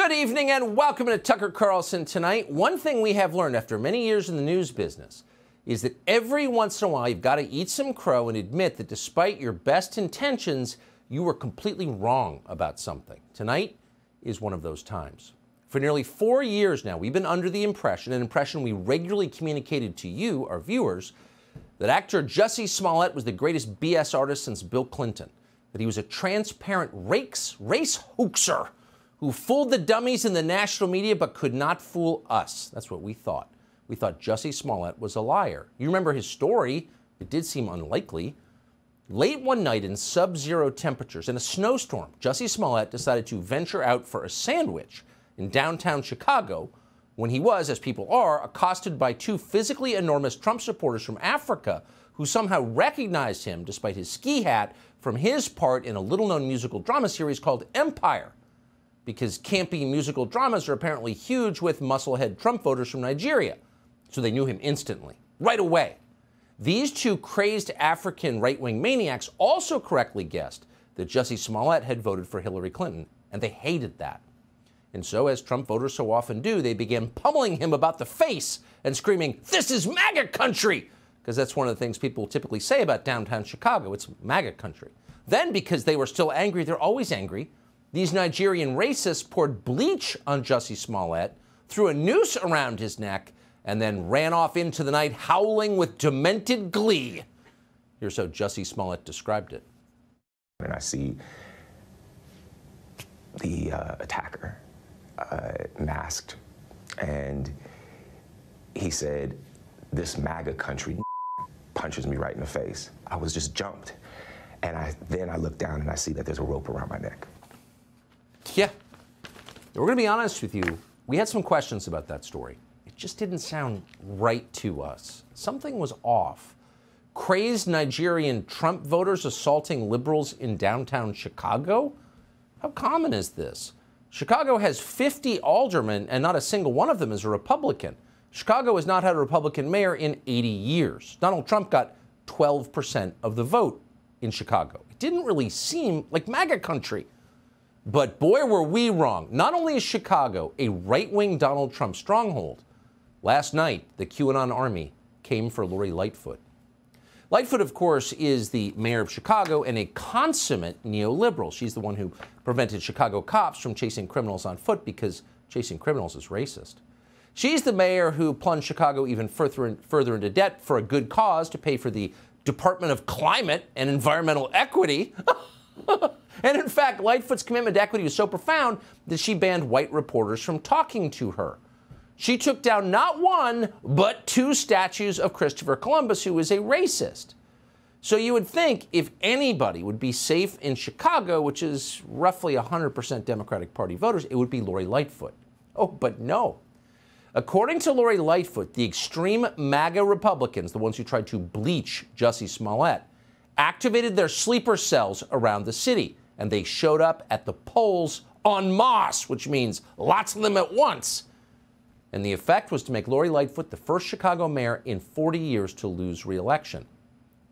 Good evening and welcome to Tucker Carlson Tonight. One thing we have learned after many years in the news business is that every once in a while you've got to eat some crow and admit that despite your best intentions, you were completely wrong about something. Tonight is one of those times. For nearly 4 years now, we've been under the impression, an impression we regularly communicated to you, our viewers, that actor Jussie Smollett was the greatest BS artist since Bill Clinton, that he was a transparent race hoaxer who fooled the dummies in the national media but could not fool us. That's what we thought. We thought Jussie Smollett was a liar. You remember his story. It did seem unlikely. Late one night in sub-zero temperatures in a snowstorm, Jussie Smollett decided to venture out for a sandwich in downtown Chicago when he was, as people are, accosted by two physically enormous Trump supporters from Africa who somehow recognized him despite his ski hat from his part in a little-known musical drama series called Empire, because campy musical dramas are apparently huge with musclehead Trump voters from Nigeria. So they knew him instantly, right away. These two crazed African right-wing maniacs also correctly guessed that Jussie Smollett had voted for Hillary Clinton, and they hated that. And so, as Trump voters so often do, they began pummeling him about the face and screaming, "This is MAGA country!" Because that's one of the things people typically say about downtown Chicago. It's MAGA country. Then, because they were still angry, they're always angry, these Nigerian racists poured bleach on Jussie Smollett, threw a noose around his neck, and then ran off into the night howling with demented glee. Here's how Jussie Smollett described it. And I see the attacker masked, and he said, "This MAGA country," punches me right in the face. I was just jumped. And then I look down and I see that there's a rope around my neck. Yeah. We're going to be honest with you. We had some questions about that story. It just didn't sound right to us. Something was off. Crazed Nigerian Trump voters assaulting liberals in downtown Chicago? How common is this? Chicago has 50 aldermen, and not a single one of them is a Republican. Chicago has not had a Republican mayor in 80 years. Donald Trump got 12% of the vote in Chicago. It didn't really seem like MAGA country. But boy, were we wrong. Not only is Chicago a right-wing Donald Trump stronghold, last night the QAnon army came for Lori Lightfoot. Lightfoot, of course, is the mayor of Chicago and a consummate neoliberal. She's the one who prevented Chicago cops from chasing criminals on foot because chasing criminals is racist. She's the mayor who plunged Chicago even further into debt for a good cause to pay for the Department of Climate and Environmental Equity. And in fact, Lightfoot's commitment to equity was so profound that she banned white reporters from talking to her. She took down not one, but two statues of Christopher Columbus, who was a racist. So you would think if anybody would be safe in Chicago, which is roughly 100% Democratic Party voters, it would be Lori Lightfoot. Oh, but no. According to Lori Lightfoot, the extreme MAGA Republicans, the ones who tried to bleach Jussie Smollett, activated their sleeper cells around the city, and they showed up at the polls en masse, which means lots of them at once. And the effect was to make Lori Lightfoot the first Chicago mayor in 40 years to lose re-election.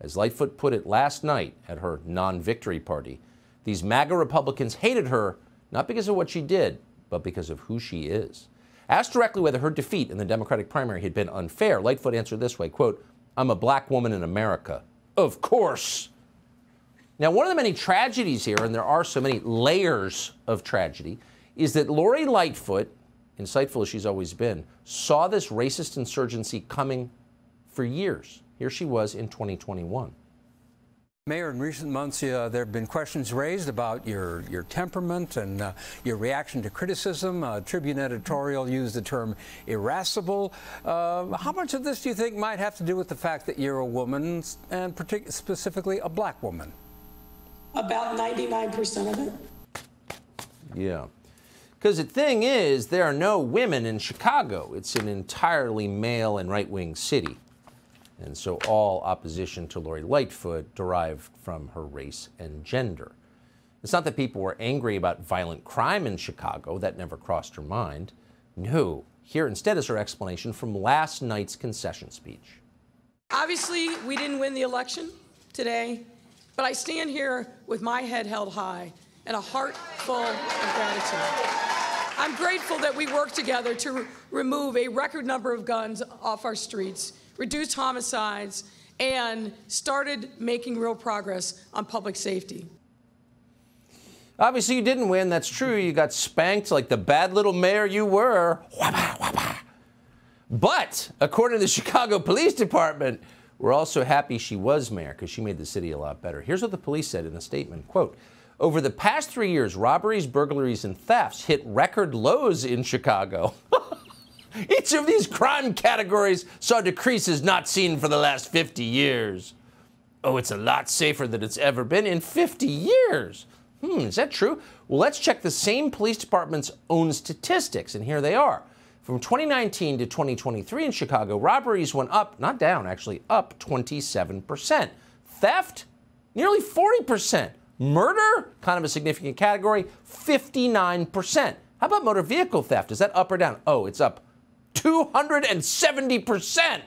As Lightfoot put it last night at her non-victory party, these MAGA Republicans hated her not because of what she did, but because of who she is. Asked directly whether her defeat in the Democratic primary had been unfair, Lightfoot answered this way, quote, "I'm a black woman in America. Of course." Now, one of the many tragedies here, and there are so many layers of tragedy, is that Lori Lightfoot, insightful as she's always been, saw this racist insurgency coming for years. Here she was in 2021. Mayor, in recent months, there have been questions raised about your temperament and your reaction to criticism. Tribune editorial used the term irascible. How much of this do you think might have to do with the fact that you're a woman, and specifically a black woman? About 99% of it. Yeah. Because the thing is, there are no women in Chicago. It's an entirely male and right-wing city. And so all opposition to Lori Lightfoot derived from her race and gender. It's not that people were angry about violent crime in Chicago. That never crossed her mind. No. Here instead is her explanation from last night's concession speech. Obviously, we didn't win the election today, but I stand here with my head held high and a heart full of gratitude. I'm grateful that we worked together to remove a record number of guns off our streets, reduced homicides, and started making real progress on public safety. Obviously, you didn't win. That's true. You got spanked like the bad little mayor you were. Wabba, wabba. But according to the Chicago Police Department, we're also happy she was mayor because she made the city a lot better. Here's what the police said in a statement, quote, "Over the past 3 years, robberies, burglaries, and thefts hit record lows in Chicago. Each of these crime categories saw decreases not seen for the last 50 years. Oh, it's a lot safer than it's ever been in 50 years. Is that true? Well, let's check the same police department's own statistics, and here they are. From 2019 to 2023 in Chicago, robberies went up, not down, actually, up 27%. Theft, nearly 40%. Murder, kind of a significant category, 59%. How about motor vehicle theft? Is that up or down? Oh, it's up 270%.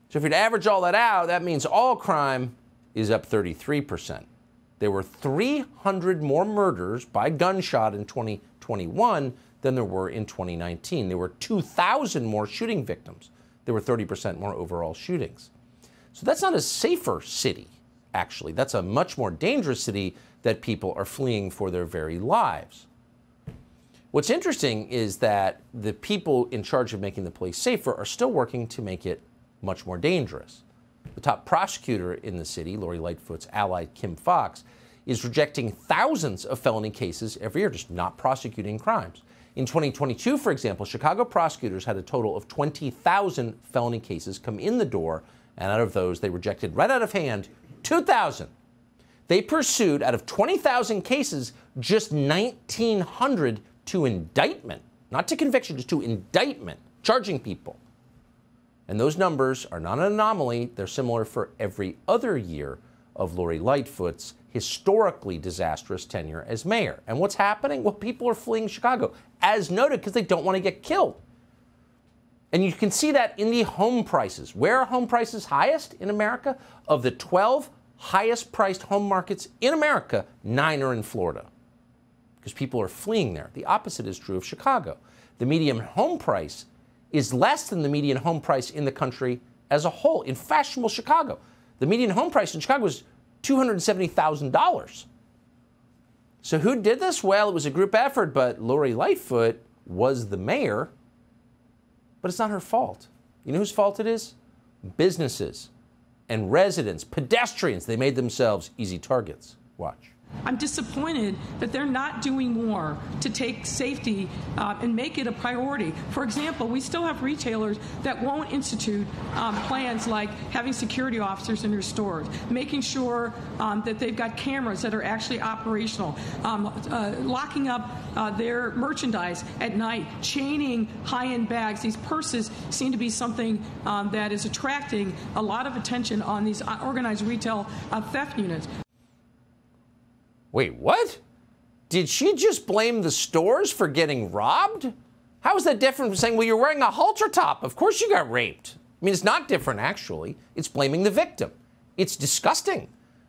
So if you'd average all that out, that means all crime is up 33%. There were 300 more murders by gunshot in 2021 than there were in 2019. There were 2,000 more shooting victims. There were 30% more overall shootings. So that's not a safer city, actually. That's a much more dangerous city that people are fleeing for their very lives. What's interesting is that the people in charge of making the place safer are still working to make it much more dangerous. The top prosecutor in the city, Lori Lightfoot's ally Kim Foxx, is rejecting thousands of felony cases every year, just not prosecuting crimes. In 2022, for example, Chicago prosecutors had a total of 20,000 felony cases come in the door, and out of those, they rejected right out of hand 2,000. They pursued, out of 20,000 cases, just 1,900 to indictment, not to conviction, just to indictment, charging people. And those numbers are not an anomaly. They're similar for every other year of Lori Lightfoot's historically disastrous tenure as mayor. And what's happening? Well, people are fleeing Chicago, as noted, because they don't want to get killed. And you can see that in the home prices. Where are home prices highest in America? Of the 12 highest priced home markets in America, 9 are in Florida, because people are fleeing there. The opposite is true of Chicago. The median home price is less than the median home price in the country as a whole. In fashionable Chicago, the median home price in Chicago is $270,000. So who did this? Well, it was a group effort, but Lori Lightfoot was the mayor. But it's not her fault. You know whose fault it is? Businesses and residents, pedestrians. They made themselves easy targets. Watch. I'm disappointed that they're not doing more to take safety and make it a priority. For example, we still have retailers that won't institute plans like having security officers in their stores, making sure that they've got cameras that are actually operational, locking up their merchandise at night, chaining high-end bags. These purses seem to be something that is attracting a lot of attention on these organized retail theft units. Wait, what? Did she just blame the stores for getting robbed? How is that different from saying, well, you're wearing a halter top? Of course you got raped. I mean, it's not different, actually. It's blaming the victim. It's disgusting.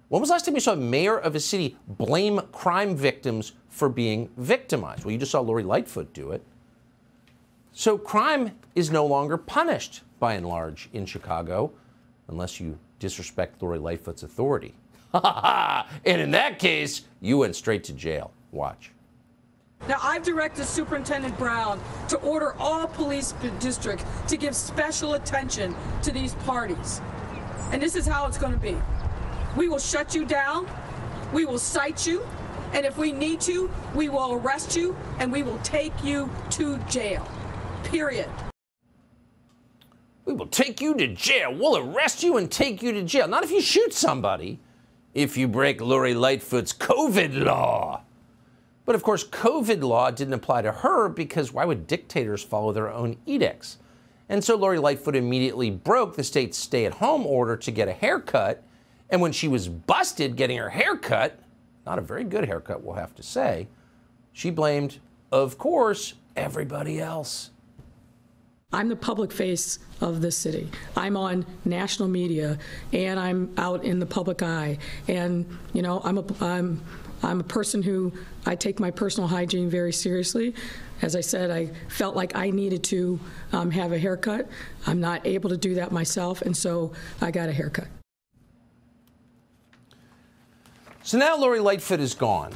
When was the last time you saw a mayor of a city blame crime victims for being victimized? Well, you just saw Lori Lightfoot do it. So crime is no longer punished, by and large, in Chicago, unless you disrespect Lori Lightfoot's authority. And in that case, you went straight to jail. Watch. Now, I've directed Superintendent Brown to order all police districts to give special attention to these parties. And this is how it's going to be. We will shut you down, we will cite you, and if we need to, we will arrest you, and we will take you to jail. Period. We will take you to jail. We'll arrest you and take you to jail. Not if you shoot somebody. If you break Lori Lightfoot's COVID law. But of course, COVID law didn't apply to her because why would dictators follow their own edicts? And so Lori Lightfoot immediately broke the state's stay-at-home order to get a haircut. And when she was busted getting her haircut, not a very good haircut, we'll have to say, she blamed, of course, everybody else. I'm the public face of this city. I'm on national media, and I'm out in the public eye. And you know, I'm a person who, I take my personal hygiene very seriously. As I said, I felt like I needed to have a haircut. I'm not able to do that myself, and so I got a haircut. So now Lori Lightfoot is gone.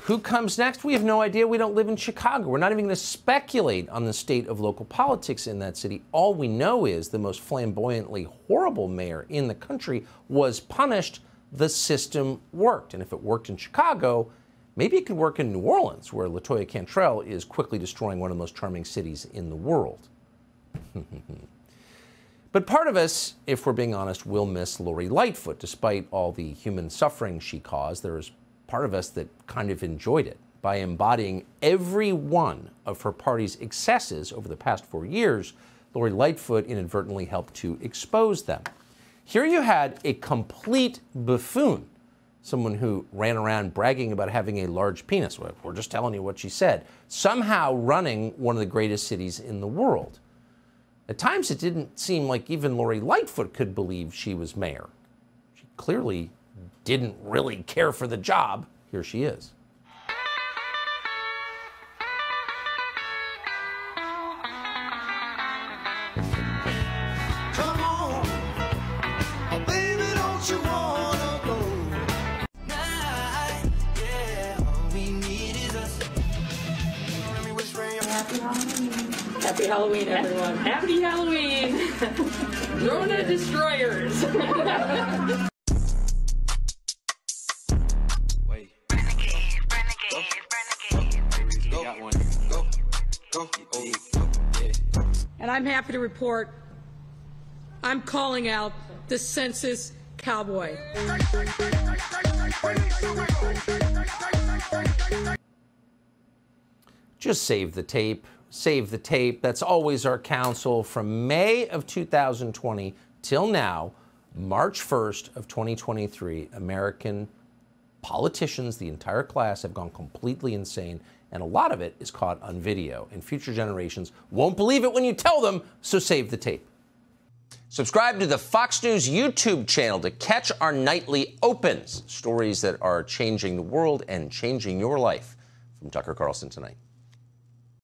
Who comes next? We have no idea. We don't live in Chicago. We're not even going to speculate on the state of local politics in that city. All we know is the most flamboyantly horrible mayor in the country was punished. The system worked. And if it worked in Chicago, maybe it could work in New Orleans, where LaToya Cantrell is quickly destroying one of the most charming cities in the world. But part of us, if we're being honest, will miss Lori Lightfoot. Despite all the human suffering she caused, there is part of us that kind of enjoyed it. By embodying every one of her party's excesses over the past 4 years, Lori Lightfoot inadvertently helped to expose them. Here you had a complete buffoon, someone who ran around bragging about having a large penis. We're just telling you what she said. Somehow running one of the greatest cities in the world. At times, it didn't seem like even Lori Lightfoot could believe she was mayor. She clearly didn't really care for the job. Here she is. Come on, oh baby, don't you wanna go? Night, yeah, all we need is us. Let me whisper in your happy Halloween. Happy Halloween, everyone. Happy Halloween! Rona Destroyers! Wait. Go. And I'm happy to report I'm calling out the census cowboy. Just save the tape. Save the tape. That's always our counsel from May of 2020 till now, March 1st of 2023. American politicians, the entire class, have gone completely insane, and a lot of it is caught on video. And future generations won't believe it when you tell them, so save the tape. Subscribe to the Fox News YouTube channel to catch our nightly opens, stories that are changing the world and changing your life. From Tucker Carlson Tonight.